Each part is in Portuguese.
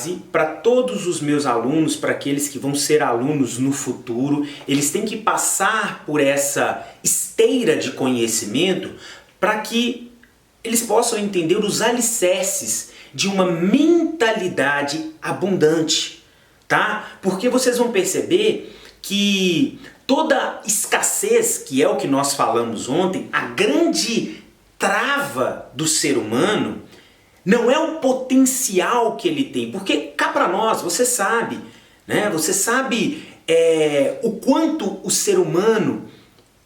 base para todos os meus alunos, para aqueles que vão ser alunos no futuro. Eles têm que passar por essa esteira de conhecimento para que eles possam entender os alicerces de uma mentalidade abundante, tá? Porque vocês vão perceber que toda escassez, que é o que nós falamos ontem, a grande trava do ser humano não é o potencial que ele tem, porque cá para nós, você sabe, né? Você sabe o quanto o ser humano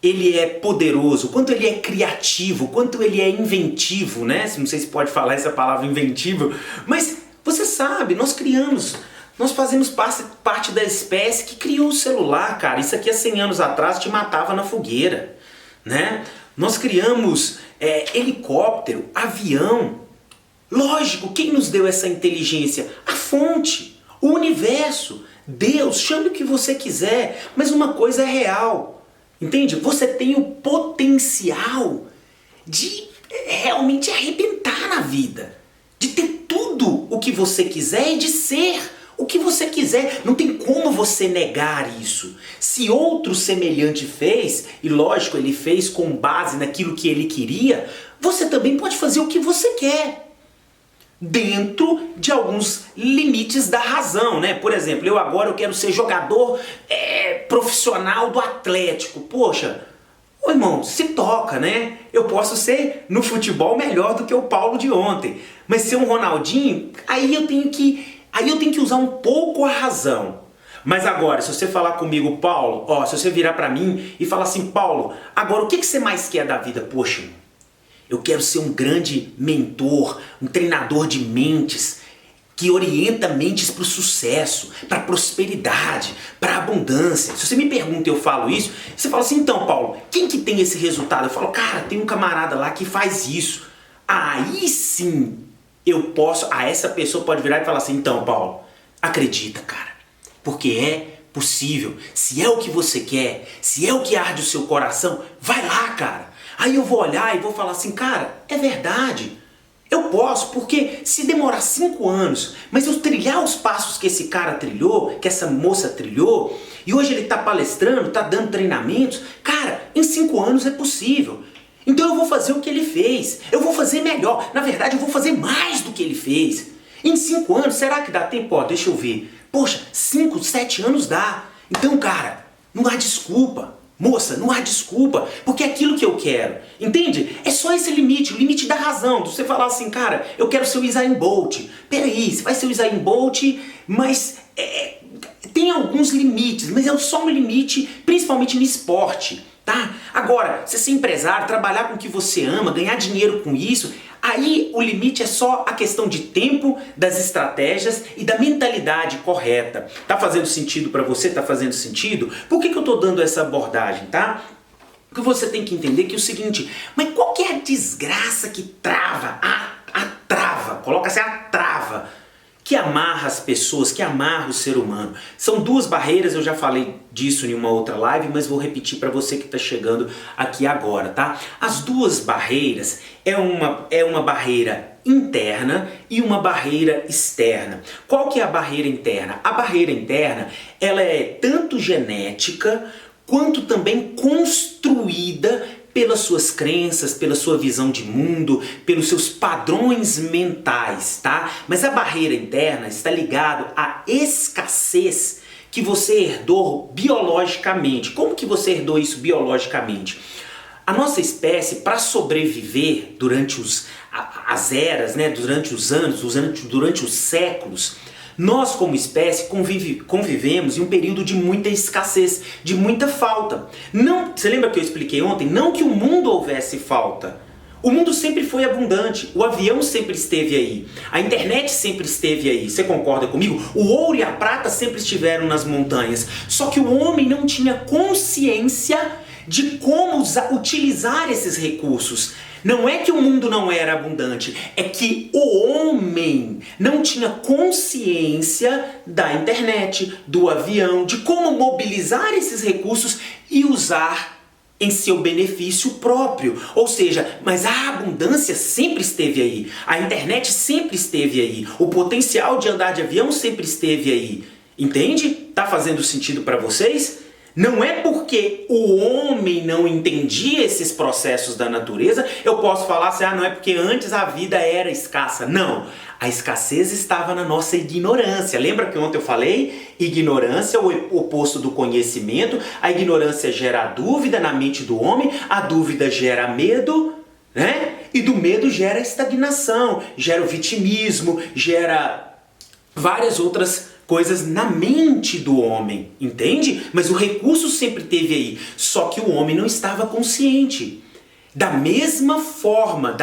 ele é poderoso, o quanto ele é criativo, o quanto ele é inventivo, né? Não sei se pode falar essa palavra inventivo, mas você sabe, nós fazemos parte da espécie que criou o celular, cara. Isso aqui há 100 anos atrás te matava na fogueira, né? Nós criamos helicóptero, avião. Lógico, quem nos deu essa inteligência? A fonte, o universo, Deus, chame o que você quiser, mas uma coisa é real, entende? Você tem o potencial de realmente arrebentar na vida, de ter tudo o que você quiser e de ser o que você quiser. Não tem como você negar isso. Se outro semelhante fez, e lógico, ele fez com base naquilo que ele queria, você também pode fazer o que você quer, dentro de alguns limites da razão, né? Por exemplo, eu quero ser jogador profissional do Atlético. Poxa, ô irmão, se toca, né? Eu posso ser no futebol melhor do que o Paulo de ontem, mas ser um Ronaldinho, aí eu tenho que usar um pouco a razão. Mas agora, se você falar comigo, Paulo, se você virar pra mim e falar assim, Paulo, agora o que você mais quer da vida? Poxa, eu quero ser um grande mentor, um treinador de mentes, que orienta mentes para o sucesso, para a prosperidade, para a abundância. Se você me pergunta e eu falo isso, você fala assim, então Paulo, quem que tem esse resultado? Eu falo, cara, tem um camarada lá que faz isso. Aí sim, essa pessoa pode virar e falar assim, então Paulo, acredita, cara, porque é possível. Se é o que você quer, se é o que arde o seu coração, vai lá, cara. Aí eu vou olhar e vou falar assim, cara, é verdade, eu posso, porque se demorar 5 anos, mas eu trilhar os passos que esse cara trilhou, que essa moça trilhou, e hoje ele está palestrando, está dando treinamentos, cara, em 5 anos é possível. Então eu vou fazer o que ele fez, eu vou fazer melhor, na verdade eu vou fazer mais do que ele fez. Em 5 anos, será que dá tempo? Deixa eu ver. Poxa, 5, 7 anos dá. Então, cara, não há desculpa. Moça, não há desculpa, porque é aquilo que eu quero, entende? É só esse limite, o limite da razão, de você falar assim, cara, eu quero ser o Usain Bolt. Peraí, você vai ser o Usain Bolt, mas tem alguns limites, mas é só um limite, principalmente no esporte, tá? Agora, você ser empresário, trabalhar com o que você ama, ganhar dinheiro com isso, aí o limite é só a questão de tempo, das estratégias e da mentalidade correta. Tá fazendo sentido para você? Tá fazendo sentido? Por que eu tô dando essa abordagem, tá? Porque você tem que entender que é o seguinte, mas qual que é a desgraça que trava, a trava, coloca assim, a trava, que amarra as pessoas, que amarra o ser humano? São 2 barreiras, eu já falei disso em uma outra live, mas vou repetir para você que está chegando aqui agora, tá? As 2 barreiras é uma barreira interna e uma barreira externa. Qual que é a barreira interna? A barreira interna, ela é tanto genética quanto também construída pelas suas crenças, pela sua visão de mundo, pelos seus padrões mentais, tá? Mas a barreira interna está ligada à escassez que você herdou biologicamente. Como que você herdou isso biologicamente? A nossa espécie, para sobreviver durante as eras, né, durante os anos, durante os séculos, nós como espécie convivemos em um período de muita escassez, de muita falta. Não, você lembra que eu expliquei ontem? Não que o mundo houvesse falta. O mundo sempre foi abundante, o avião sempre esteve aí, a internet sempre esteve aí, você concorda comigo? O ouro e a prata sempre estiveram nas montanhas, só que o homem não tinha consciência de como utilizar esses recursos. Não é que o mundo não era abundante, é que o homem não tinha consciência da internet, do avião, de como mobilizar esses recursos e usar em seu benefício próprio. Ou seja, mas a abundância sempre esteve aí. A internet sempre esteve aí. O potencial de andar de avião sempre esteve aí. Entende? Tá fazendo sentido para vocês? Não é porque o homem não entendia esses processos da natureza, eu posso falar assim, não é porque antes a vida era escassa. Não, a escassez estava na nossa ignorância. Lembra que ontem eu falei? Ignorância é o oposto do conhecimento. A ignorância gera dúvida na mente do homem, a dúvida gera medo, né? E do medo gera estagnação, gera o vitimismo, gera várias outras coisas na mente do homem, entende? Mas o recurso sempre teve aí, só que o homem não estava consciente. Da mesma forma,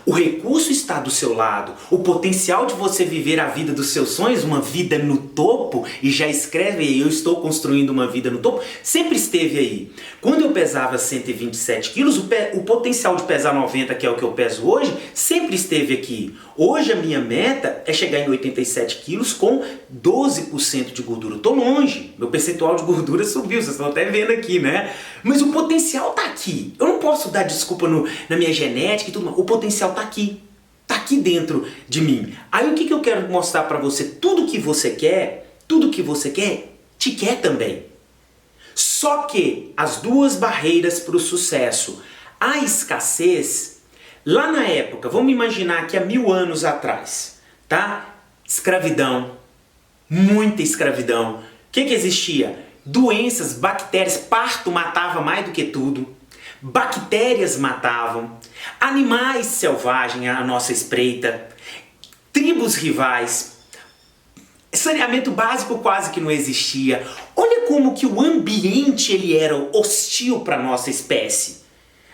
o recurso está do seu lado. O potencial de você viver a vida dos seus sonhos, uma vida no topo, e já escreve aí, eu estou construindo uma vida no topo, sempre esteve aí. Quando eu pesava 127 quilos, o potencial de pesar 90, que é o que eu peso hoje, sempre esteve aqui. Hoje a minha meta é chegar em 87 quilos com 12% de gordura. Estou longe, meu percentual de gordura subiu, vocês estão até vendo aqui, né? Mas o potencial está aqui. Eu não posso dar desculpa na minha genética e tudo mais. O potencial está aqui. Está aqui dentro de mim. Aí o que eu quero mostrar para você? Tudo que você quer, te quer também. Só que as duas barreiras para o sucesso. A escassez, lá na época, vamos imaginar que há 1000 anos atrás, tá? Escravidão, muita escravidão. O que existia? Doenças, bactérias, parto matava mais do que tudo. Bactérias matavam, animais selvagens à nossa espreita, tribos rivais, saneamento básico quase que não existia. Olha como que o ambiente ele era hostil para a nossa espécie.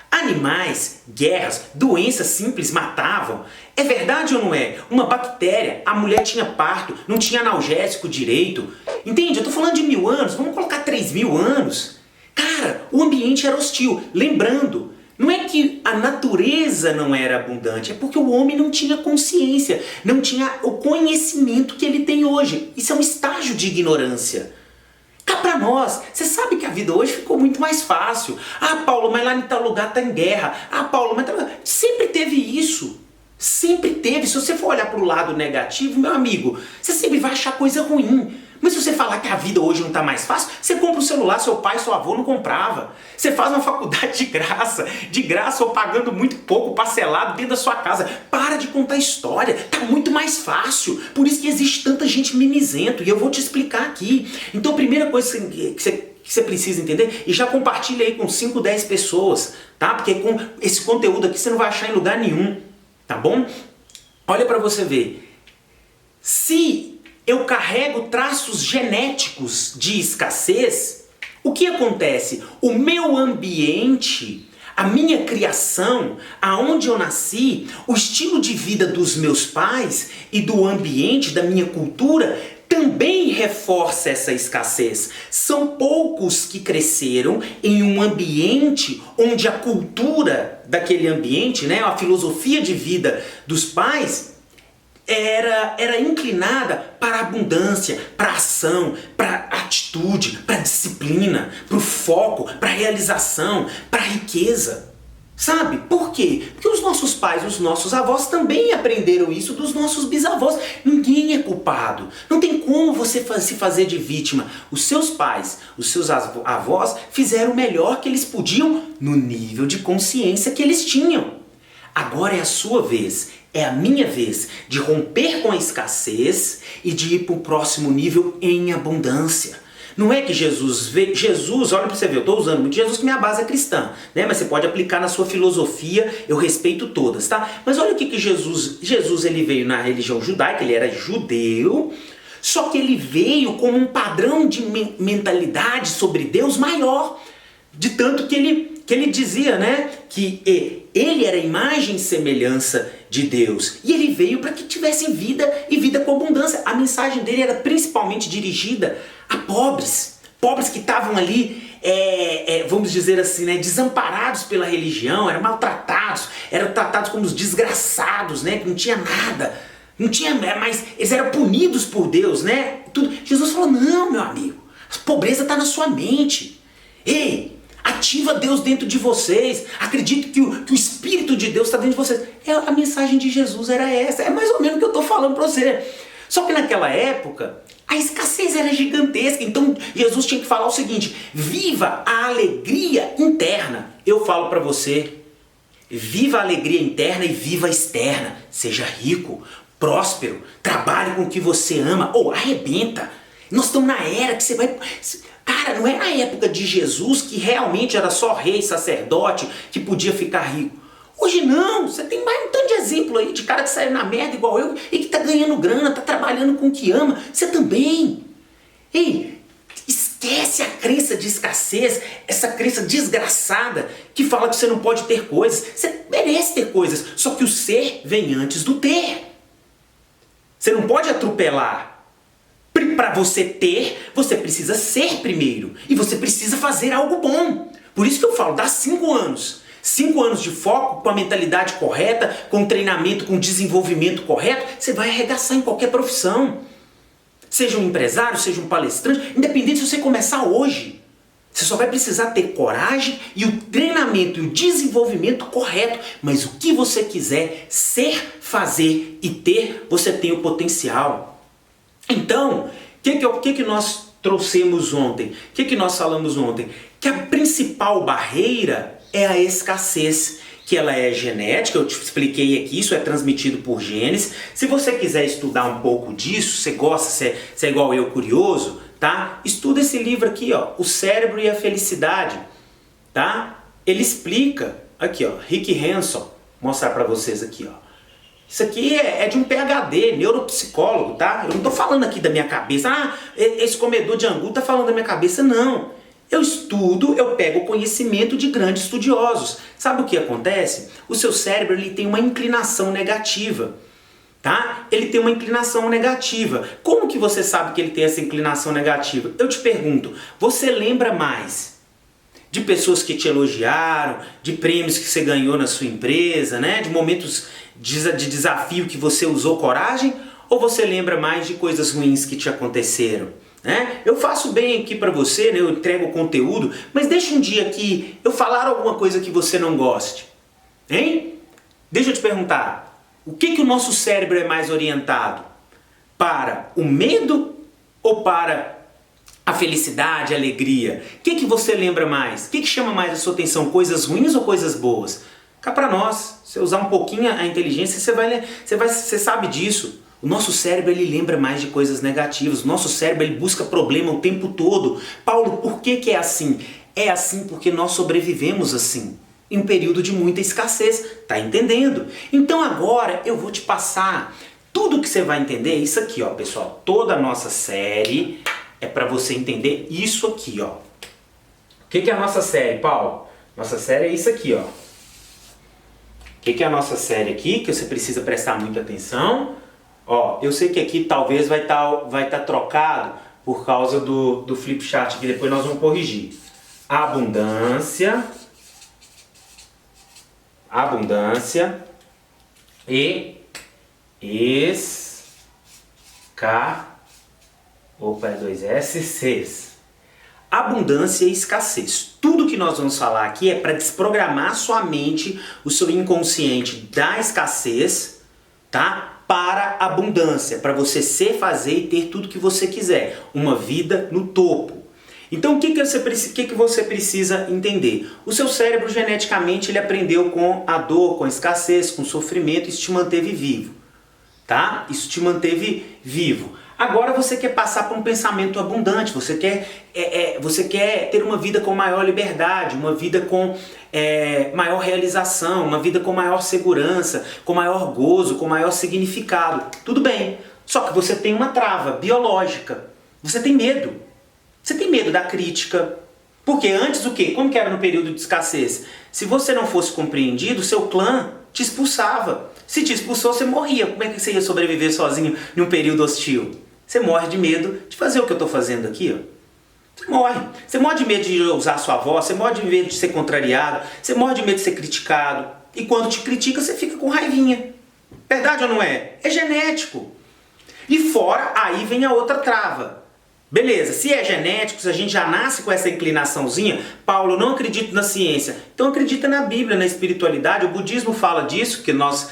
Animais, guerras, doenças simples matavam. É verdade ou não é? Uma bactéria, a mulher tinha parto, não tinha analgésico direito. Entende? Eu estou falando de 1000 anos, vamos colocar 3000 anos. Cara, o ambiente era hostil. Lembrando, não é que a natureza não era abundante, é porque o homem não tinha consciência, não tinha o conhecimento que ele tem hoje. Isso é um estágio de ignorância. Cá pra nós, você sabe que a vida hoje ficou muito mais fácil. Paulo, mas lá em tal lugar tá em guerra. Paulo, mas sempre teve isso. Sempre teve. Se você for olhar pro lado negativo, meu amigo, você sempre vai achar coisa ruim. Mas se você falar que a vida hoje não está mais fácil, você compra um celular, seu pai, seu avô não comprava. Você faz uma faculdade de graça ou pagando muito pouco, parcelado dentro da sua casa. Para de contar história, tá muito mais fácil. Por isso que existe tanta gente mimizento e eu vou te explicar aqui. Então a primeira coisa que você precisa entender, e já compartilha aí com 5, 10 pessoas, tá? Porque com esse conteúdo aqui você não vai achar em lugar nenhum, tá bom? Olha para você ver. Se eu carrego traços genéticos de escassez, o que acontece? O meu ambiente, a minha criação, aonde eu nasci, o estilo de vida dos meus pais e do ambiente, da minha cultura, também reforça essa escassez. São poucos que cresceram em um ambiente onde a cultura daquele ambiente, né, a filosofia de vida dos pais, era inclinada para a abundância, para a ação, para a atitude, para a disciplina, para o foco, para a realização, para a riqueza. Sabe? Por quê? Porque os nossos pais, os nossos avós também aprenderam isso dos nossos bisavós. Ninguém é culpado. Não tem como você se fazer de vítima. Os seus pais, os seus avós fizeram o melhor que eles podiam no nível de consciência que eles tinham. Agora é a sua vez, é a minha vez de romper com a escassez e de ir para o próximo nível em abundância. Não é que Jesus, olha para você ver, eu estou usando muito Jesus que minha base é cristã, né? Mas você pode aplicar na sua filosofia, eu respeito todas, tá? Mas olha o que Jesus ele veio na religião judaica, ele era judeu, só que ele veio com um padrão de mentalidade sobre Deus maior, de tanto que ele dizia, né, que ele era a imagem e semelhança de Deus. E ele veio para que tivessem vida e vida com abundância. A mensagem dele era principalmente dirigida a pobres. Pobres que estavam ali, vamos dizer assim, né, desamparados pela religião, eram maltratados, eram tratados como os desgraçados, né, que não tinha nada. Não tinha, mas eles eram punidos por Deus, né? Tudo. Jesus falou, não, meu amigo, a pobreza está na sua mente. Ei, Ativa Deus dentro de vocês. Acredito que o Espírito de Deus está dentro de vocês. A mensagem de Jesus era essa. É mais ou menos o que eu estou falando para você. Só que naquela época, a escassez era gigantesca. Então Jesus tinha que falar o seguinte: viva a alegria interna. Eu falo para você, viva a alegria interna e viva a externa. Seja rico, próspero, trabalhe com o que você ama, ou arrebenta. Nós estamos na era que você vai... Cara, não é na época de Jesus que realmente era só rei, sacerdote, que podia ficar rico. Hoje não, você tem mais um tanto de exemplo aí de cara que saiu na merda igual eu e que tá ganhando grana, tá trabalhando com o que ama. Você também. Ei, esquece a crença de escassez, essa crença desgraçada que fala que você não pode ter coisas. Você merece ter coisas, só que o ser vem antes do ter. Você não pode atropelar. Para você ter, você precisa ser primeiro. E você precisa fazer algo bom. Por isso que eu falo, dá 5 anos. 5 anos de foco, com a mentalidade correta, com treinamento, com desenvolvimento correto, você vai arregaçar em qualquer profissão. Seja um empresário, seja um palestrante, independente se você começar hoje. Você só vai precisar ter coragem e o treinamento e o desenvolvimento correto. Mas o que você quiser ser, fazer e ter, você tem o potencial. Então, o que nós trouxemos ontem? O que nós falamos ontem? Que a principal barreira é a escassez, que ela é genética, eu te expliquei aqui, isso é transmitido por genes. Se você quiser estudar um pouco disso, você gosta, você é igual eu, curioso, tá? Estuda esse livro aqui, ó, O Cérebro e a Felicidade, tá? Ele explica, aqui ó, Rick Hanson, vou mostrar para vocês aqui, ó. Isso aqui é de um PhD, neuropsicólogo, tá? Eu não tô falando aqui da minha cabeça. Esse comedor de angu tá falando da minha cabeça, não. Eu estudo, eu pego o conhecimento de grandes estudiosos. Sabe o que acontece? O seu cérebro ele tem uma inclinação negativa, tá? Ele tem uma inclinação negativa. Como que você sabe que ele tem essa inclinação negativa? Eu te pergunto, você lembra mais de pessoas que te elogiaram, de prêmios que você ganhou na sua empresa, né? De momentos de desafio que você usou coragem? Ou você lembra mais de coisas ruins que te aconteceram? Né? Eu faço bem aqui para você, né? Eu entrego conteúdo, mas deixa um dia que eu falar alguma coisa que você não goste. Hein? Deixa eu te perguntar, o que o nosso cérebro é mais orientado? Para o medo ou para a felicidade, a alegria? O que você lembra mais? O que chama mais a sua atenção? Coisas ruins ou coisas boas? Cá para nós, se usar um pouquinho a inteligência, você sabe disso. O nosso cérebro ele lembra mais de coisas negativas. O nosso cérebro ele busca problema o tempo todo. Paulo, por que é assim? É assim porque nós sobrevivemos assim, em um período de muita escassez. Tá entendendo? Então agora eu vou te passar tudo que você vai entender. Isso aqui, ó, pessoal. Toda a nossa série é para você entender isso aqui, ó. O que é a nossa série, Paulo? Nossa série é isso aqui, ó. O que é a nossa série aqui, que você precisa prestar muita atenção? Ó, eu sei que aqui talvez vai tá trocado por causa do flip chart, que depois nós vamos corrigir. Abundância e escassez. Abundância e escassez. Tudo que nós vamos falar aqui é para desprogramar sua mente, o seu inconsciente da escassez, tá? Para a abundância, para você ser, fazer e ter tudo que você quiser. Uma vida no topo. Então o que você precisa entender? O seu cérebro geneticamente ele aprendeu com a dor, com a escassez, com o sofrimento, isso te manteve vivo. Tá? Isso te manteve vivo. Agora você quer passar por um pensamento abundante, você quer ter uma vida com maior liberdade, uma vida com maior realização, uma vida com maior segurança, com maior gozo, com maior significado. Tudo bem, só que você tem uma trava biológica, você tem medo. Você tem medo da crítica. Porque antes o quê? Como que era no período de escassez? Se você não fosse compreendido, seu clã te expulsava. Se te expulsou, você morria. Como é que você ia sobreviver sozinho em um período hostil? Você morre de medo de fazer o que eu estou fazendo aqui, ó. Você morre. Você morre de medo de usar a sua voz, você morre de medo de ser contrariado, você morre de medo de ser criticado. E quando te critica, você fica com raivinha. Verdade ou não é? É genético. E fora, aí vem a outra trava. Beleza, se é genético, se a gente já nasce com essa inclinaçãozinha, Paulo, eu não acredito na ciência, então acredita na Bíblia, na espiritualidade. O budismo fala disso, que nós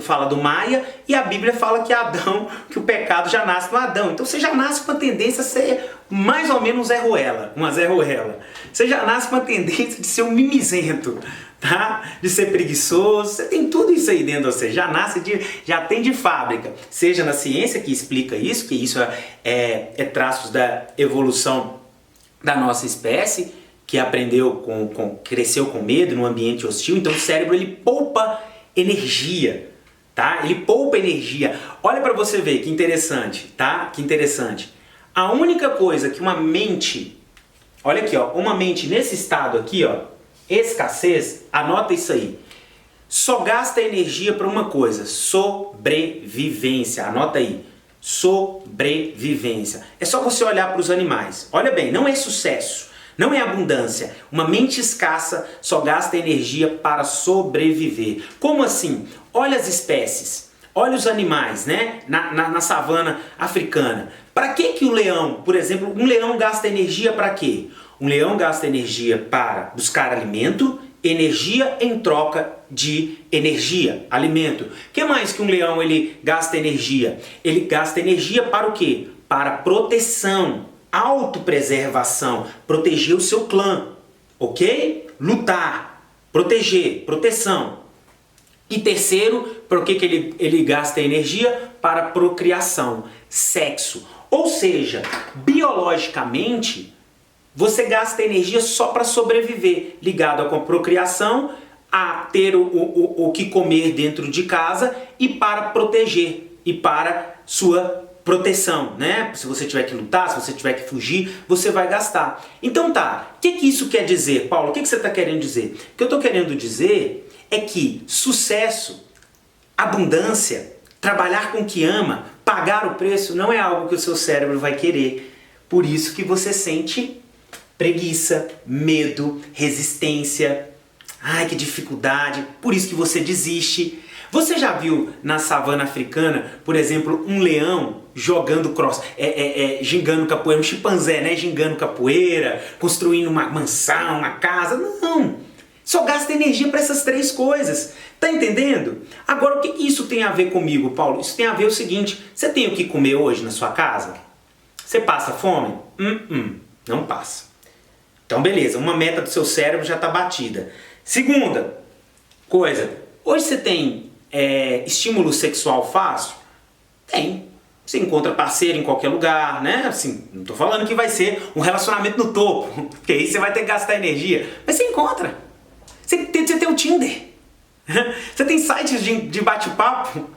fala do Maia, e a Bíblia fala que Adão, que o pecado já nasce no Adão. Então você já nasce com a tendência a ser mais ou menos uma Zé Ruela. Você já nasce com a tendência de ser um mimizento, tá? De ser preguiçoso. Você tem tudo isso aí dentro de você, já tem de fábrica. Seja na ciência que explica isso, que isso é traços da evolução da nossa espécie, que aprendeu cresceu com medo num ambiente hostil. Então o cérebro ele poupa energia, tá? Ele poupa energia. Olha para você ver que interessante, tá? Que interessante. A única coisa que uma mente, olha aqui, ó, uma mente nesse estado aqui, ó, escassez, anota isso aí. Só gasta energia para uma coisa, sobrevivência. Anota aí. Sobrevivência. É só você olhar para os animais. Olha bem, não é sucesso. Não é abundância. Uma mente escassa só gasta energia para sobreviver. Como assim? Olha as espécies. Olha os animais, né? Na savana africana. Para que o leão, por exemplo, um leão gasta energia para quê? Um leão gasta energia para buscar alimento, energia em troca de energia, alimento. O que mais que um leão ele gasta energia? Ele gasta energia para o quê? Para proteção. Autopreservação, proteger o seu clã, ok? Lutar, proteger, proteção. E terceiro, por que ele gasta energia? Para procriação, sexo. Ou seja, biologicamente, você gasta energia só para sobreviver, ligado com a procriação, a ter o que comer dentro de casa e para proteger, e para sua proteção, né? Se você tiver que lutar, se você tiver que fugir, você vai gastar. Então tá, o que isso quer dizer, Paulo? O que você está querendo dizer? O que eu estou querendo dizer é que sucesso, abundância, trabalhar com o que ama, pagar o preço, não é algo que o seu cérebro vai querer. Por isso que você sente preguiça, medo, resistência. Ai, que dificuldade. Por isso que você desiste. Você já viu na savana africana, por exemplo, um leão jogando gingando capoeira, um chimpanzé, né? Gingando capoeira, construindo uma mansão, uma casa? Não! Só gasta energia para essas três coisas. Tá entendendo? Agora, o que isso tem a ver comigo, Paulo? Isso tem a ver o seguinte: você tem o que comer hoje na sua casa? Você passa fome? Não passa. Então, beleza, uma meta do seu cérebro já está batida. Segunda coisa, hoje você tem estímulo sexual fácil? Tem. Você encontra parceiro em qualquer lugar, né? Assim, não tô falando que vai ser um relacionamento no topo, porque aí você vai ter que gastar energia. Mas você encontra. Você tem o Tinder. Você tem sites de bate-papo.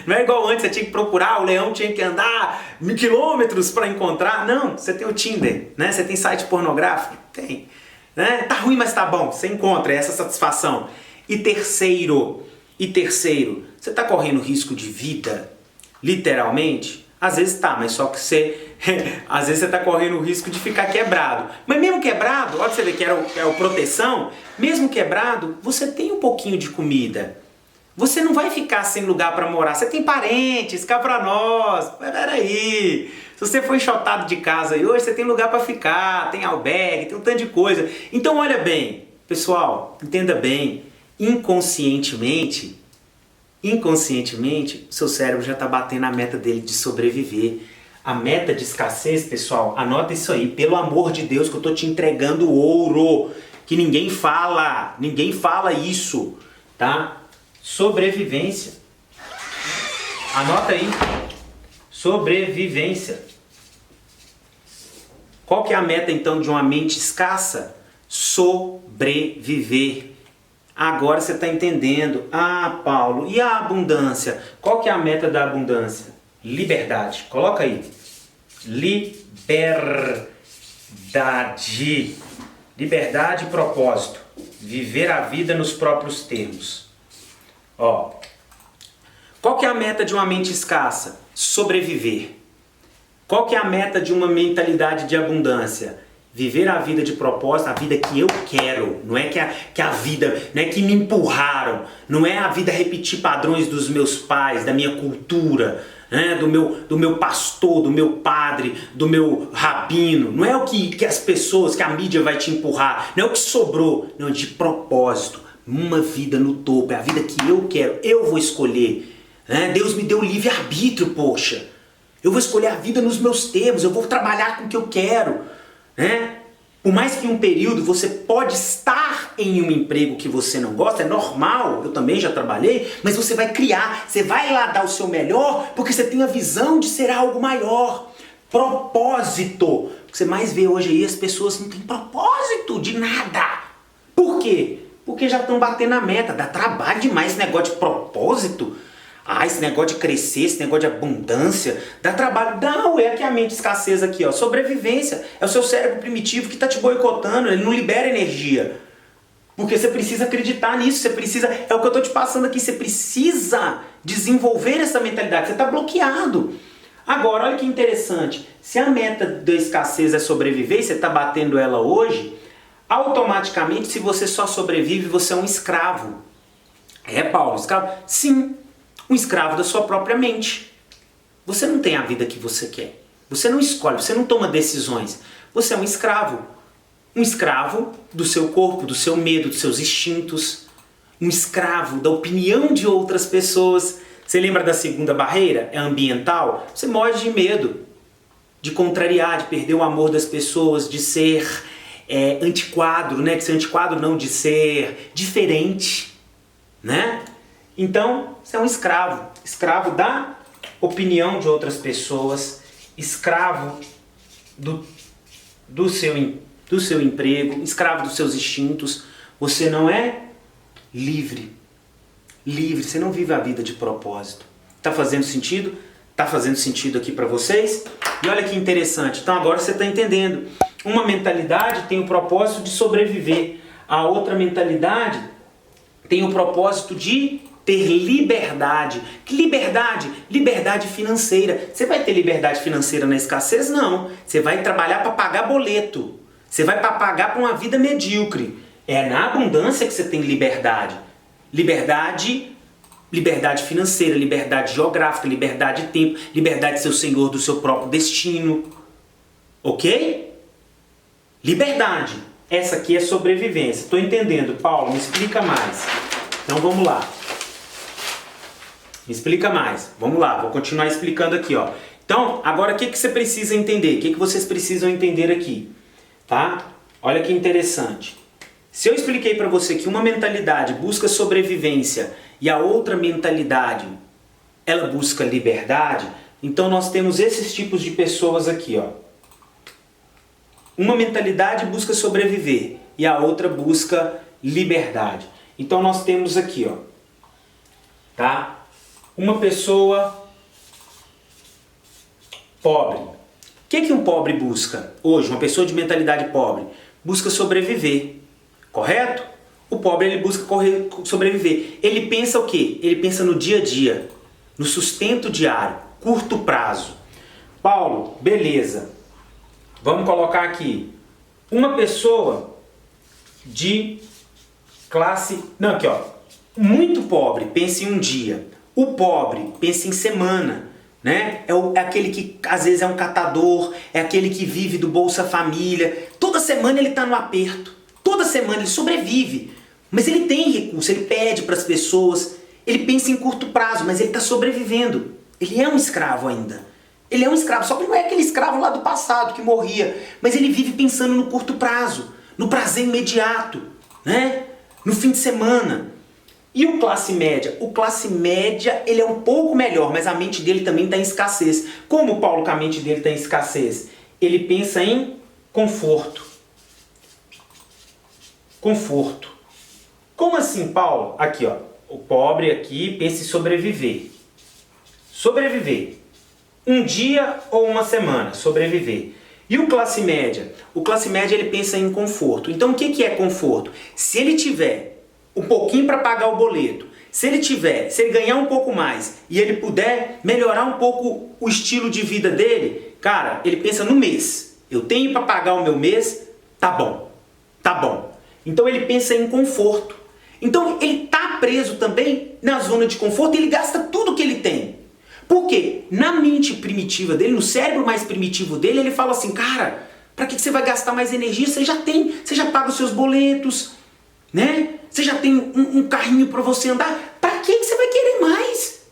Não é igual antes, você tinha que procurar, o leão tinha que andar 1000 quilômetros para encontrar. Não, você tem o Tinder, né? Você tem site pornográfico? Tem. Né? Tá ruim, mas tá bom. Você encontra essa satisfação. E terceiro, você está correndo risco de vida? Literalmente? Às vezes tá, mas só que às vezes você está correndo o risco de ficar quebrado. Mas mesmo quebrado, olha você vê que é o proteção, mesmo quebrado, você tem um pouquinho de comida. Você não vai ficar sem lugar para morar. Você tem parentes, cá pra nós. Peraí. Se você foi enxotado de casa e hoje você tem lugar para ficar, tem albergue, tem um tanto de coisa. Então olha bem, pessoal, entenda bem. Inconscientemente, o seu cérebro já está batendo a meta dele de sobreviver. A meta de escassez, pessoal, anota isso aí. Pelo amor de Deus que eu estou te entregando ouro. Que ninguém fala isso, tá? Sobrevivência. Anota aí. Sobrevivência. Qual que é a meta então de uma mente escassa? Sobreviver. Agora você está entendendo. Ah, Paulo, e a abundância? Qual que é a meta da abundância? Liberdade. Coloca aí. Liberdade. Liberdade e propósito. Viver a vida nos próprios termos. Ó. Qual que é a meta de uma mente escassa? Sobreviver. Qual que é a meta de uma mentalidade de abundância? Viver a vida de propósito, a vida que eu quero. Não é que a vida, não é que me empurraram. Não é a vida repetir padrões dos meus pais, da minha cultura. né, do meu pastor, do meu padre, do meu rabino. Não é o que as pessoas, que a mídia vai te empurrar. Não é o que sobrou. Não, é de propósito. Uma vida no topo. É a vida que eu quero. Eu vou escolher. Né? Deus me deu livre-arbítrio, poxa. Eu vou escolher a vida nos meus termos. Eu vou trabalhar com o que eu quero. Né? Por mais que em um período você pode estar em um emprego que você não gosta, é normal, eu também já trabalhei, mas você vai criar, você vai lá dar o seu melhor, porque você tem a visão de ser algo maior. Propósito. O que você mais vê hoje aí, as pessoas não têm propósito de nada. Por quê? Porque já estão batendo a meta, dá trabalho demais esse negócio de propósito. Ah, esse negócio de crescer, esse negócio de abundância, dá trabalho. Não, é que a mente escassez aqui, ó, sobrevivência. É o seu cérebro primitivo que está te boicotando, ele não libera energia. Porque você precisa acreditar nisso, você precisa, é o que eu estou te passando aqui, você precisa desenvolver essa mentalidade, você está bloqueado. Agora, olha que interessante, se a meta da escassez é sobreviver e você está batendo ela hoje, automaticamente, se você só sobrevive, você é um escravo. É, Paulo, escravo? Sim. Um escravo da sua própria mente. Você não tem a vida que você quer. Você não escolhe, você não toma decisões. Você é um escravo. Um escravo do seu corpo, do seu medo, dos seus instintos. Um escravo da opinião de outras pessoas. Você lembra da segunda barreira? É ambiental? Você morre de medo. De contrariar, de perder o amor das pessoas, de ser antiquado, né? De ser antiquado não, de ser diferente. Né? Então, você é um escravo. Escravo da opinião de outras pessoas. Escravo do seu emprego. Escravo dos seus instintos. Você não é livre. Livre. Você não vive a vida de propósito. Tá fazendo sentido? Tá fazendo sentido aqui para vocês? E olha que interessante. Então agora você está entendendo. Uma mentalidade tem o propósito de sobreviver. A outra mentalidade tem o propósito de ter liberdade. Que liberdade? Liberdade financeira. Você vai ter liberdade financeira na escassez? Não. Você vai trabalhar para pagar boleto. Você vai pagar para uma vida medíocre. É na abundância que você tem liberdade. Liberdade financeira, liberdade geográfica, liberdade de tempo, liberdade de ser o senhor do seu próprio destino. Ok? Liberdade. Essa aqui é sobrevivência. Estou entendendo, Paulo? Me explica mais. Então vamos lá. Me explica mais. Vamos lá, vou continuar explicando aqui, ó. Então, agora o que você precisa entender? O que vocês precisam entender aqui? Tá? Olha que interessante. Se eu expliquei para você que uma mentalidade busca sobrevivência e a outra mentalidade, ela busca liberdade, então nós temos esses tipos de pessoas aqui, ó. Uma mentalidade busca sobreviver e a outra busca liberdade. Então nós temos aqui, ó, tá? Uma pessoa pobre. O que um pobre busca hoje? Uma pessoa de mentalidade pobre busca sobreviver, correto? O pobre ele busca sobreviver. Ele pensa o quê? Ele pensa no dia a dia, no sustento diário, curto prazo. Paulo, beleza. Vamos colocar aqui uma pessoa de classe, não, aqui ó, muito pobre, pensa em um dia. O pobre pensa em semana, né? É aquele que às vezes é um catador, é aquele que vive do Bolsa Família. Toda semana ele está no aperto, toda semana ele sobrevive, mas ele tem recurso, ele pede para as pessoas, ele pensa em curto prazo, mas ele está sobrevivendo. Ele é um escravo ainda. Ele é um escravo, só que não é aquele escravo lá do passado que morria, mas ele vive pensando no curto prazo, no prazer imediato, né? No fim de semana. E o classe média? O classe média ele é um pouco melhor, mas a mente dele também está em escassez. Como, Paulo, que a mente dele está em escassez? Ele pensa em conforto. Conforto. Como assim, Paulo? Aqui, ó. O pobre aqui pensa em sobreviver. Sobreviver. Um dia ou uma semana, sobreviver. E o classe média? O classe média ele pensa em conforto. Então o que é conforto? Se ele tiver um pouquinho para pagar o boleto, se ele ganhar um pouco mais e ele puder melhorar um pouco o estilo de vida dele, cara, ele pensa no mês. Eu tenho para pagar o meu mês, tá bom. Tá bom. Então ele pensa em conforto. Então ele está preso também na zona de conforto e ele gasta tudo que ele tem. Por quê? Na mente primitiva dele, no cérebro mais primitivo dele, ele fala assim, cara, para que você vai gastar mais energia? Você já tem, você já paga os seus boletos, né? Você já tem um carrinho para você andar. Para que você vai querer mais?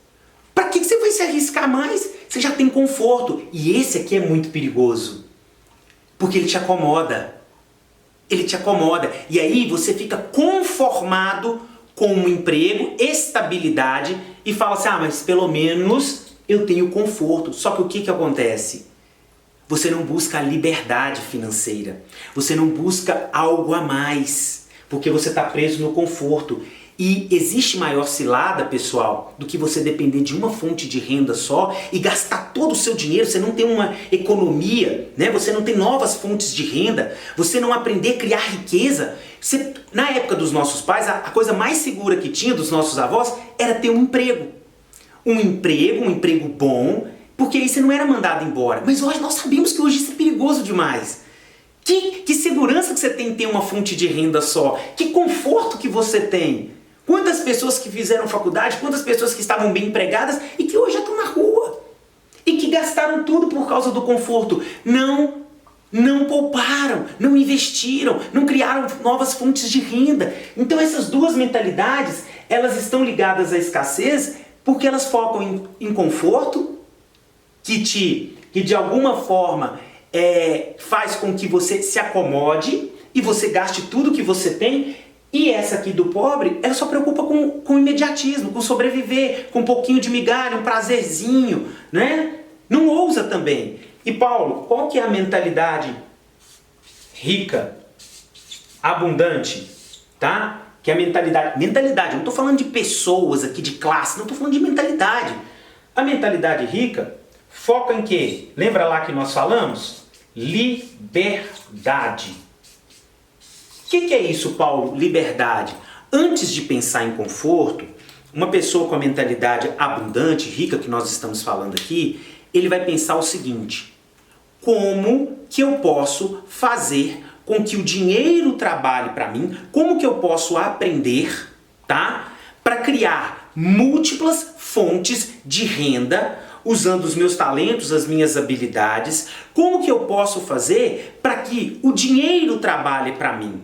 Para que você vai se arriscar mais? Você já tem conforto. E esse aqui é muito perigoso. Porque ele te acomoda. Ele te acomoda. E aí você fica conformado com um emprego, estabilidade, e fala assim, mas pelo menos eu tenho conforto. Só que o que acontece? Você não busca a liberdade financeira. Você não busca algo a mais. Porque você está preso no conforto. E existe maior cilada, pessoal, do que você depender de uma fonte de renda só e gastar todo o seu dinheiro. Você não tem uma economia, né? Você não tem novas fontes de renda. Você não aprender a criar riqueza. Na época dos nossos pais, a coisa mais segura que tinha dos nossos avós era ter um emprego. Um emprego bom, porque aí você não era mandado embora. Mas hoje nós sabemos que hoje isso é perigoso demais. Que segurança que você tem em ter uma fonte de renda só? Que conforto que você tem? Quantas pessoas que fizeram faculdade, quantas pessoas que estavam bem empregadas e que hoje já estão na rua? E que gastaram tudo por causa do conforto. Não pouparam, não investiram, não criaram novas fontes de renda. Então essas duas mentalidades, elas estão ligadas à escassez porque elas focam em conforto, que de alguma forma faz com que você se acomode e você gaste tudo que você tem. E essa aqui do pobre, ela só preocupa com o imediatismo, com sobreviver, com um pouquinho de migalha, um prazerzinho, né? Não ousa também. E Paulo, qual que é a mentalidade rica, abundante, tá? Que é a mentalidade, eu não estou falando de pessoas aqui, de classe, não estou falando de mentalidade. A mentalidade rica foca em quê? Lembra lá que nós falamos? Liberdade. O que é isso, Paulo? Liberdade. Antes de pensar em conforto, uma pessoa com a mentalidade abundante, rica, que nós estamos falando aqui, ele vai pensar o seguinte: como que eu posso fazer com que o dinheiro trabalhe para mim? Como que eu posso aprender, tá? Para criar múltiplas fontes de renda, usando os meus talentos, as minhas habilidades. Como que eu posso fazer para que o dinheiro trabalhe para mim?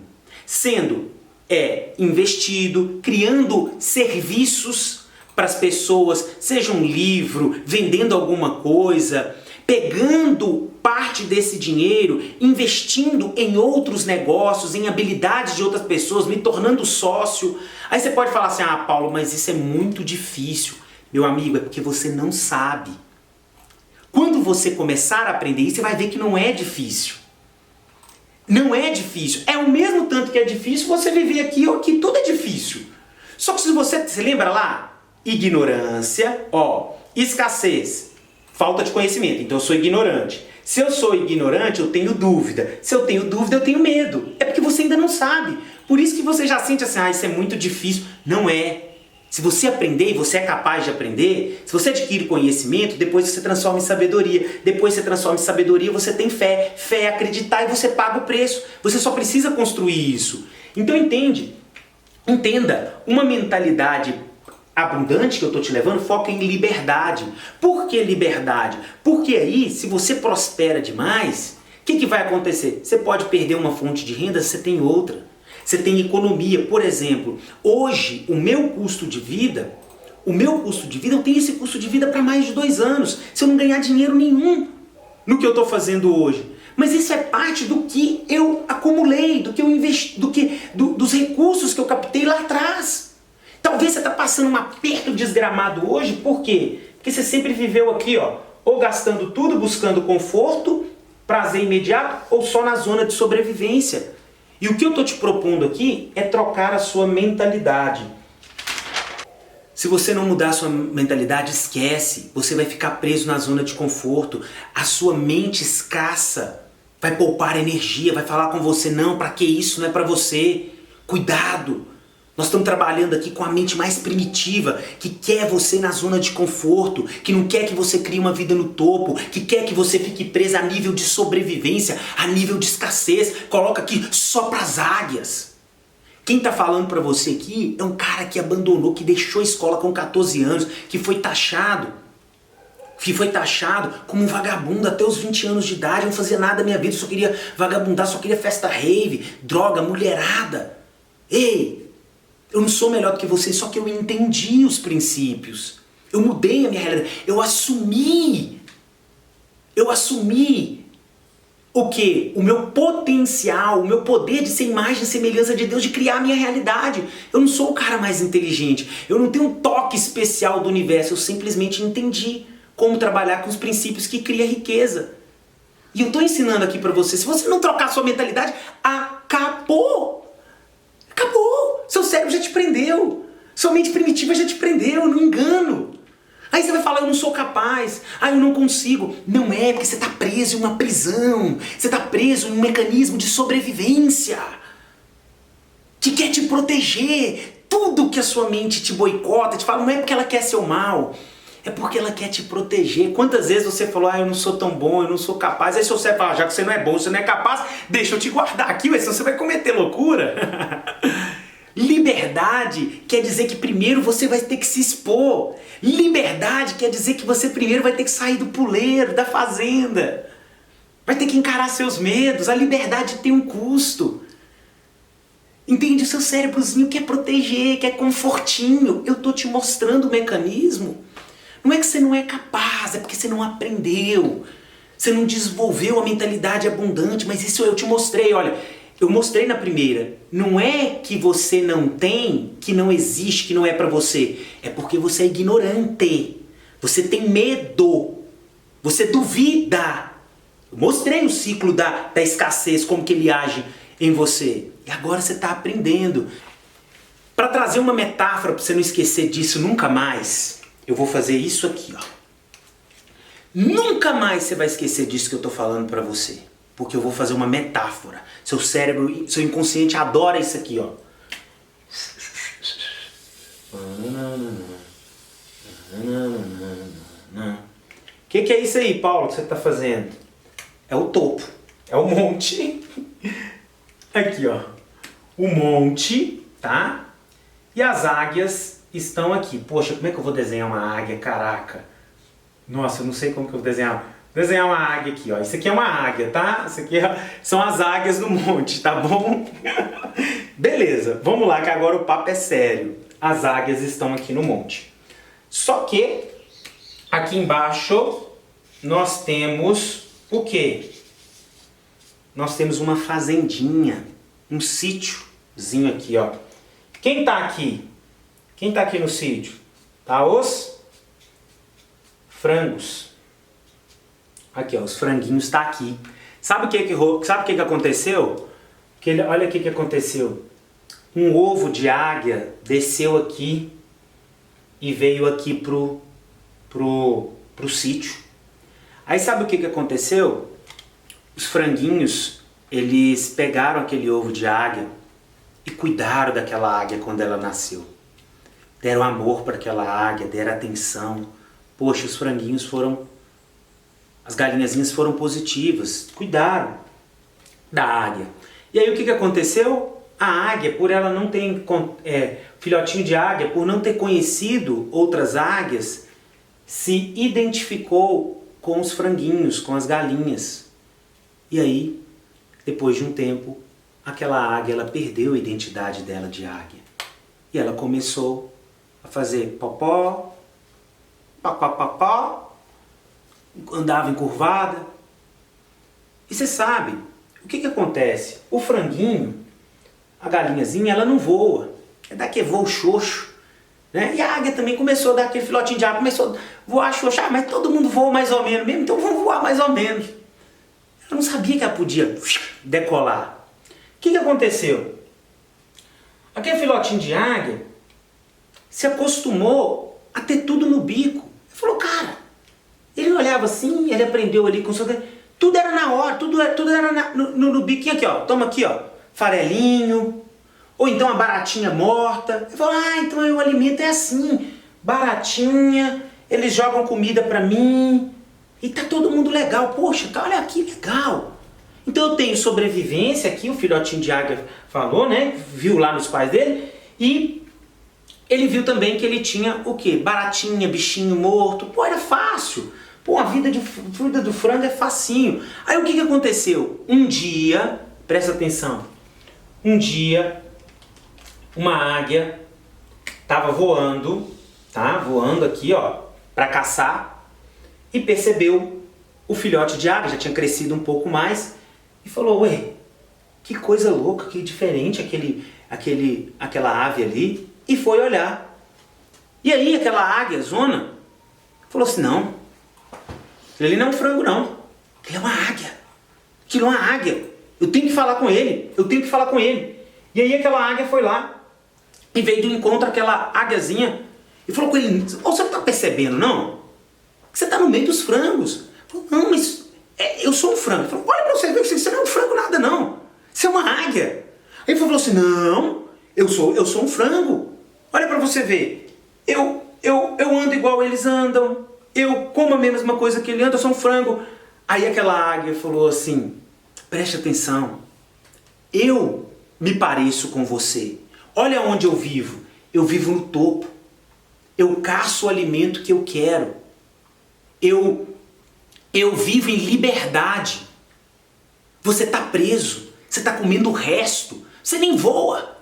Sendo investido, criando serviços para as pessoas, seja um livro, vendendo alguma coisa, pegando parte desse dinheiro, investindo em outros negócios, em habilidades de outras pessoas, me tornando sócio. Aí você pode falar assim, Paulo, mas isso é muito difícil. Meu amigo, é porque você não sabe. Quando você começar a aprender isso, você vai ver que não é difícil. Não é difícil. É o mesmo tanto que é difícil você viver aqui, tudo é difícil. Só que se você lembra lá? Ignorância, escassez, falta de conhecimento. Então eu sou ignorante. Se eu sou ignorante, eu tenho dúvida. Se eu tenho dúvida, eu tenho medo. É porque você ainda não sabe. Por isso que você já sente assim, isso é muito difícil. Não é. Se você aprender, e você é capaz de aprender, se você adquire conhecimento, depois você transforma em sabedoria. Depois você transforma em sabedoria, você tem fé. Fé é acreditar e você paga o preço. Você só precisa construir isso. Então entenda, uma mentalidade abundante que eu estou te levando foca em liberdade. Por que liberdade? Porque aí, se você prospera demais, o que vai acontecer? Você pode perder uma fonte de renda, você tem outra. Você tem economia. Por exemplo, hoje o meu custo de vida, eu tenho esse custo de vida para mais de 2 anos, se eu não ganhar dinheiro nenhum no que eu estou fazendo hoje. Mas isso é parte do que eu acumulei, do que eu investi, dos recursos que eu captei lá atrás. Talvez você está passando um aperto desgramado hoje, por quê? Porque você sempre viveu aqui, ou gastando tudo, buscando conforto, prazer imediato, ou só na zona de sobrevivência. E o que eu estou te propondo aqui é trocar a sua mentalidade. Se você não mudar a sua mentalidade, esquece. Você vai ficar preso na zona de conforto. A sua mente escassa vai poupar energia, vai falar com você, não, para que isso? Não é para você. Cuidado. Nós estamos trabalhando aqui com a mente mais primitiva, que quer você na zona de conforto, que não quer que você crie uma vida no topo, que quer que você fique preso a nível de sobrevivência, a nível de escassez. Coloca aqui só para as águias. Quem está falando para você aqui é um cara que abandonou, que deixou a escola com 14 anos, que foi taxado. foi taxado como um vagabundo até os 20 anos de idade, não fazia nada da minha vida, só queria vagabundar, só queria festa rave, droga, mulherada. Ei, eu não sou melhor do que você, só que eu entendi os princípios. Eu mudei a minha realidade, eu assumi o quê? O meu potencial, o meu poder de ser imagem e semelhança de Deus, de criar a minha realidade. Eu não sou o cara mais inteligente, eu não tenho um toque especial do universo, eu simplesmente entendi como trabalhar com os princípios que cria riqueza. E eu estou ensinando aqui para você, se você não trocar sua mentalidade, acabou! Acabou! Seu cérebro já te prendeu, sua mente primitiva já te prendeu, no engano. Aí você vai falar, eu não sou capaz, eu não consigo. Não é, porque você está preso em uma prisão, você está preso em um mecanismo de sobrevivência que quer te proteger. Tudo que a sua mente te boicota, te fala, não é porque ela quer seu mal, é porque ela quer te proteger. Quantas vezes você falou, eu não sou tão bom, eu não sou capaz, aí seu cérebro fala, já que você não é bom, você não é capaz, deixa eu te guardar aqui, senão você vai cometer loucura. Liberdade quer dizer que primeiro você vai ter que se expor. Liberdade quer dizer que você primeiro vai ter que sair do puleiro, da fazenda. Vai ter que encarar seus medos. A liberdade tem um custo. Entende? O seu cérebrozinho quer proteger, quer confortinho. Eu tô te mostrando o mecanismo. Não é que você não é capaz, é porque você não aprendeu. Você não desenvolveu a mentalidade abundante, mas isso eu te mostrei, olha. Eu mostrei na primeira, não é que você não tem, que não existe, que não é pra você. É porque você é ignorante. Você tem medo. Você duvida. Eu mostrei o ciclo da escassez, como que ele age em você. E agora você está aprendendo. Para trazer uma metáfora, para você não esquecer disso nunca mais, eu vou fazer isso aqui, ó. Nunca mais você vai esquecer disso que eu estou falando para você. Porque eu vou fazer uma metáfora. Seu cérebro, seu inconsciente adora isso aqui, ó. O que é isso aí, Paulo, que você está fazendo? É o topo. É o monte. Aqui, ó. O monte, tá? E as águias estão aqui. Poxa, como é que eu vou desenhar uma águia? Caraca. Nossa, eu não sei como que eu vou desenhar. Vou desenhar uma águia aqui, ó. Isso aqui é uma águia, tá? Isso aqui são as águias do monte, tá bom? Beleza, vamos lá que agora o papo é sério. As águias estão aqui no monte. Só que aqui embaixo nós temos o quê? Nós temos uma fazendinha, um sítiozinho aqui, ó. Quem tá aqui? Quem tá aqui no sítio? Tá os frangos. Aqui, ó, os franguinhos tá aqui. Sabe o que aconteceu? Olha o que aconteceu. Um ovo de águia desceu aqui e veio aqui pro sítio. Aí sabe o que aconteceu? Os franguinhos, eles pegaram aquele ovo de águia e cuidaram daquela águia quando ela nasceu. Deram amor para aquela águia, deram atenção. Poxa, os franguinhos foram... As galinhazinhas foram positivas, cuidaram da águia. E aí o que aconteceu? A águia, por ela não ter... filhotinho de águia, por não ter conhecido outras águias, se identificou com os franguinhos, com as galinhas. E aí, depois de um tempo, aquela águia ela perdeu a identidade dela de águia. E ela começou a fazer popó, papapá, andava encurvada. E você sabe, o que acontece? O franguinho, a galinhazinha, ela não voa. É daqui voo xoxo. Né? E a águia também começou a dar aquele filhotinho de água, começou a voar xoxo. Mas todo mundo voa mais ou menos mesmo, então vamos voar mais ou menos. Ela não sabia que ela podia decolar. O que aconteceu? Aquele filhotinho de águia se acostumou a ter tudo no bico. Ele falou, cara, ele olhava assim, ele aprendeu ali com o seu... Tudo era na hora, tudo era no biquinho aqui, ó. Toma aqui, ó, farelinho, ou então a baratinha morta. Ele falou, então o alimento é assim, baratinha, eles jogam comida pra mim, e tá todo mundo legal. Poxa, tá, olha aqui, legal. Então eu tenho sobrevivência aqui, o filhotinho de águia falou, né, viu lá nos pais dele, e ele viu também que ele tinha o quê? Baratinha, bichinho morto. Pô, era fácil. Pô, a vida do frango é facinho. Aí o que aconteceu? Um dia, presta atenção, um dia uma águia estava voando, tá? Voando aqui, ó, para caçar, e percebeu o filhote de águia, já tinha crescido um pouco mais, e falou, ué, que coisa louca, que diferente aquela ave ali, e foi olhar. E aí aquela águia, zona, falou assim, não, ele não é um frango não, ele é uma águia, aquilo é uma águia, eu tenho que falar com ele, E aí aquela águia foi lá, e veio do encontro aquela águiazinha, e falou com ele, você não está percebendo não? Que você está no meio dos frangos. Falou, não, mas eu sou um frango. Ele falou, olha para você ver que você não é um frango nada não. Você é uma águia. Aí ele falou assim, não, eu sou um frango. Olha para você ver. Eu ando igual eles andam. Eu como a mesma coisa que ele anda, eu sou um frango. Aí aquela águia falou assim, preste atenção. Eu me pareço com você. Olha onde eu vivo. Eu vivo no topo. Eu caço o alimento que eu quero. Eu vivo em liberdade. Você está preso. Você está comendo o resto. Você nem voa.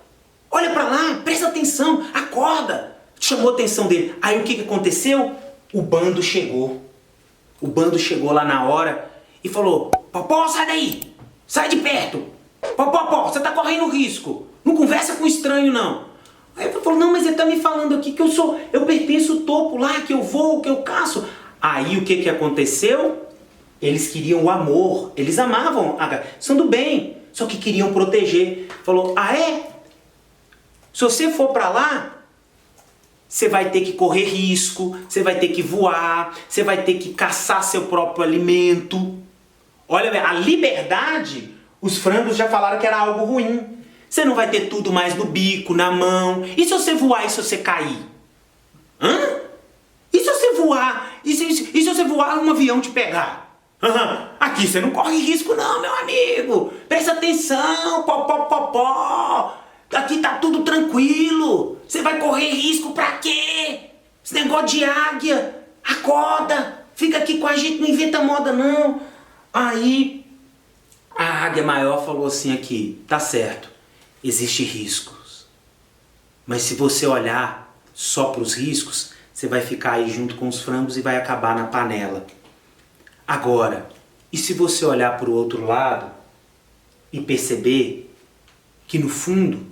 Olha para lá, presta atenção, acorda. Chamou a atenção dele. Aí o que aconteceu? O bando chegou. O bando chegou lá na hora e falou, Popó, sai daí. Sai de perto. Popó, você está correndo risco. Não conversa com estranho não. Aí ele falou, não, mas ele está me falando aqui que eu pertenço ao topo lá, que eu voo, que eu caço. Aí o que aconteceu? Eles queriam o amor, eles amavam a águia, são do bem, só que queriam proteger. Falou, se você for para lá, você vai ter que correr risco, você vai ter que voar, você vai ter que caçar seu próprio alimento. Olha, a liberdade, os frangos já falaram que era algo ruim. Você não vai ter tudo mais no bico, na mão. E se você voar e se você cair? E se você voar? E se você voar um avião te pegar? Aqui você não corre risco não, meu amigo. Presta atenção, popó. Aqui tá tudo tranquilo. Você vai correr risco pra quê? Esse negócio de águia. Acorda. Fica aqui com a gente, não inventa moda não. Aí a águia maior falou assim aqui, tá certo. Existem riscos, mas se você olhar só para os riscos, você vai ficar aí junto com os frangos e vai acabar na panela. Agora, e se você olhar para o outro lado e perceber que no fundo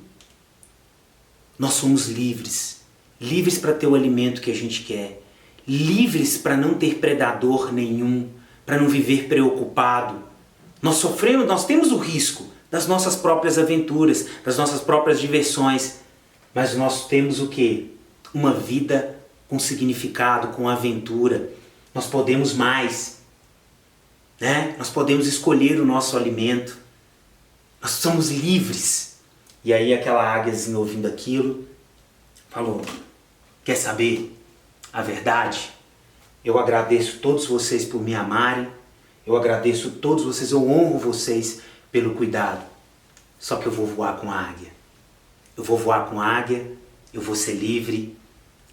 nós somos livres, livres para ter o alimento que a gente quer, livres para não ter predador nenhum, para não viver preocupado. Nós temos o risco das nossas próprias aventuras, das nossas próprias diversões. Mas nós temos o quê? Uma vida com significado, com aventura. Nós podemos mais, né? Nós podemos escolher o nosso alimento. Nós somos livres. E aí aquela águiazinha ouvindo aquilo, falou, quer saber a verdade? Eu agradeço todos vocês por me amarem. Eu agradeço todos vocês, eu honro vocês pelo cuidado. Só que eu vou voar com a águia. Eu vou voar com a águia, eu vou ser livre,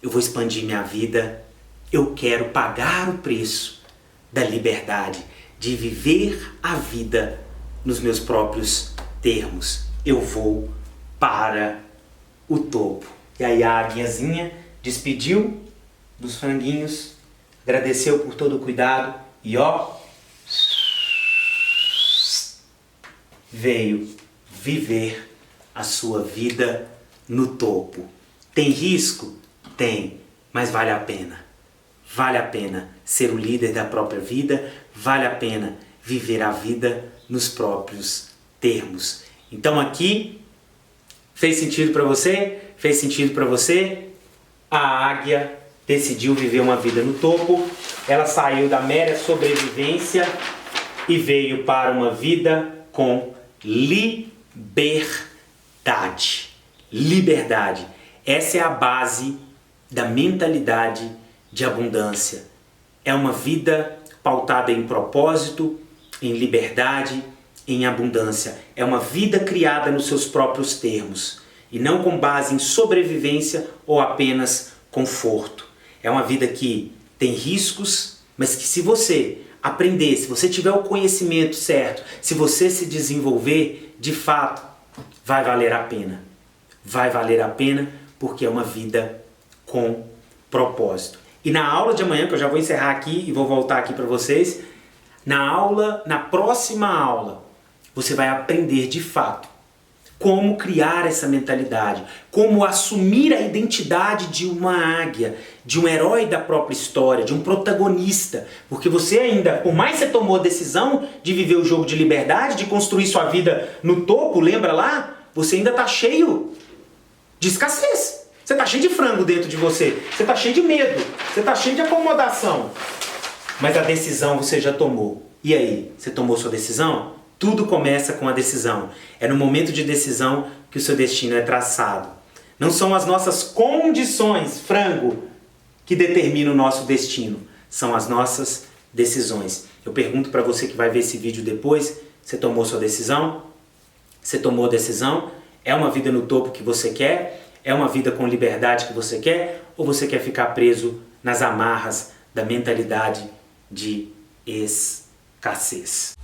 eu vou expandir minha vida. Eu quero pagar o preço da liberdade, de viver a vida nos meus próprios termos. Eu vou para o topo. E aí a águiazinha despediu dos franguinhos, agradeceu por todo o cuidado e veio viver a sua vida no topo. Tem risco? Tem, mas vale a pena. Vale a pena ser o líder da própria vida, vale a pena viver a vida nos próprios termos. Então aqui, fez sentido para você? Fez sentido para você? A águia decidiu viver uma vida no topo, ela saiu da mera sobrevivência e veio para uma vida com liberdade. Liberdade. Essa é a base da mentalidade de abundância. É uma vida pautada em propósito, em liberdade, em abundância. É uma vida criada nos seus próprios termos e não com base em sobrevivência ou apenas conforto. É uma vida que tem riscos, mas que se você aprender, se você tiver o conhecimento certo, se você se desenvolver, de fato, vai valer a pena. Vai valer a pena porque é uma vida com propósito. E na aula de amanhã, que eu já vou encerrar aqui e vou voltar aqui para vocês, na próxima aula, você vai aprender de fato como criar essa mentalidade, como assumir a identidade de uma águia, de um herói da própria história, de um protagonista. Porque você ainda, por mais que você tomou a decisão de viver o jogo de liberdade, de construir sua vida no topo, lembra lá? Você ainda está cheio de escassez. Você está cheio de frango dentro de você. Você está cheio de medo. Você está cheio de acomodação. Mas a decisão você já tomou. E aí? Você tomou sua decisão? Tudo começa com a decisão. É no momento de decisão que o seu destino é traçado. Não são as nossas condições, frango, que determinam o nosso destino. São as nossas decisões. Eu pergunto para você que vai ver esse vídeo depois, você tomou sua decisão? Você tomou a decisão? É uma vida no topo que você quer? É uma vida com liberdade que você quer? Ou você quer ficar preso nas amarras da mentalidade de escassez?